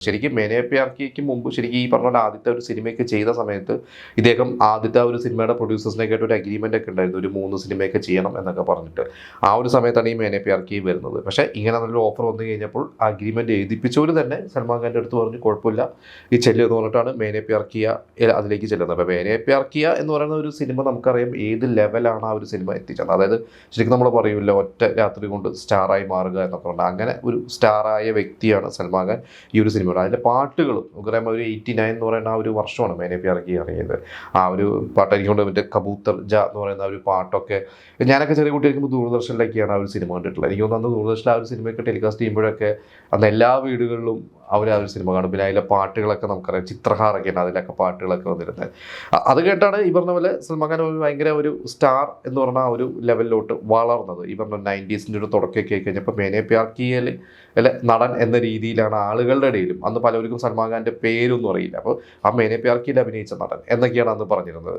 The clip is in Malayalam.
ശരിക്കും മേനെ പ്യാർ കിക്ക് മുമ്പ് ശരിക്കും ഈ പറഞ്ഞ പോലെ ആദ്യത്തെ ഒരു സിനിമയൊക്കെ ചെയ്ത സമയത്ത് ഇദ്ദേഹം ആദ്യത്തെ ഒരു സിനിമയുടെ പ്രൊഡ്യൂസേഴ്സിനൊക്കെ ആയിട്ട് ഒരു അഗ്രിമെൻ്റ് ഒക്കെ ഉണ്ടായിരുന്നു, ഒരു 3 സിനിമയൊക്കെ ചെയ്യണം എന്നൊക്കെ പറഞ്ഞിട്ട്. ആ ഒരു സമയത്താണ് ഈ മേനെ പ്യാർ കി വരുന്നത്. പക്ഷേ ഇങ്ങനെ നല്ലൊരു ഓഫർ വന്നു കഴിഞ്ഞപ്പോൾ അഗ്രിമെൻ്റ് എഴുതിപ്പിച്ചവർ തന്നെ സൽമാൻ ഖാൻ്റെ അടുത്ത് പറഞ്ഞു കുഴപ്പമില്ല ഈ ചെല്ല് എന്ന് പറഞ്ഞിട്ടാണ് മേനെ പ്യാർ കിയ അതിലേക്ക് ചെല്ലുന്നത്. അപ്പോൾ മേനെ പ്യാർ കിയ എന്ന് പറയുന്ന ഒരു സിനിമ നമുക്കറിയാം ഏത് ലെവലാണ് ആ ഒരു സിനിമ എത്തിച്ചത്. അതായത് ശരിക്കും നമ്മൾ പറയുമല്ലോ ഒറ്റ രാത്രി കൊണ്ട് സ്റ്റാറായി മാറുക എന്നൊക്കെ പറഞ്ഞാൽ അങ്ങനെ ഒരു സ്റ്റാറായ വ്യക്തിയാണ് സൽമാൻ ഖാൻ ഈ ഒരു സിനിമ. അതിലെ പാട്ടുകളും നമുക്കറിയാം ഒരു 89 എന്ന് പറയുന്ന ആ ഒരു വർഷമാണ് മേനെ പ്യാർ കി ഇറങ്ങിയത്. ആ ഒരു പാട്ട് എനിക്കൊണ്ട് മറ്റേ കബൂത്തർ ജ എന്ന് പറയുന്ന ആ ഒരു പാട്ടൊക്കെ ഞാനൊക്കെ ചെറിയ കുട്ടിയായിരിക്കുമ്പോൾ ദൂരദർശനിലൊക്കെയാണ് ആ ഒരു സിനിമ കണ്ടിട്ടുള്ളത്. എനിക്ക് തോന്നുന്നു അന്ന് ദൂരദർശനിൽ ആ ഒരു സിനിമയൊക്കെ ടെലികാസ്റ്റ് ചെയ്യുമ്പോഴൊക്കെ അന്ന് എല്ലാ വീടുകളിലും അവർ ആ ഒരു സിനിമ കാണും. പിന്നെ അതിലെ പാട്ടുകളൊക്കെ നമുക്കറിയാം, ചിത്രഹാറൊക്കെ ഉണ്ട്, അതിലൊക്കെ പാട്ടുകളൊക്കെ വന്നിരുന്നത്. അത് കേട്ടാണ് ഈ പറഞ്ഞ പോലെ സൽമാൻ ഖാൻ ഭയങ്കര ഒരു സ്റ്റാർ എന്ന് പറഞ്ഞ ആ ഒരു ലെവലിലോട്ട് വളർന്നത്. ഈ പറഞ്ഞ 90s ഒരു തുടക്കമൊക്കെ ആയി കഴിഞ്ഞപ്പോൾ മേനെ പ്യാർ കിയിൽ അല്ലെ നടൻ എന്ന രീതിയിലാണ് ആളുകളുടെ ഇടയിലും. അന്ന് പലർക്കും സൽമാൻ ഖാൻ്റെ പേരൊന്നും അറിയില്ല. അപ്പോൾ ആ മേനെ പ്യാർ കിയിൽ അഭിനയിച്ച നടൻ എന്നൊക്കെയാണ് അന്ന് പറഞ്ഞിരുന്നത്.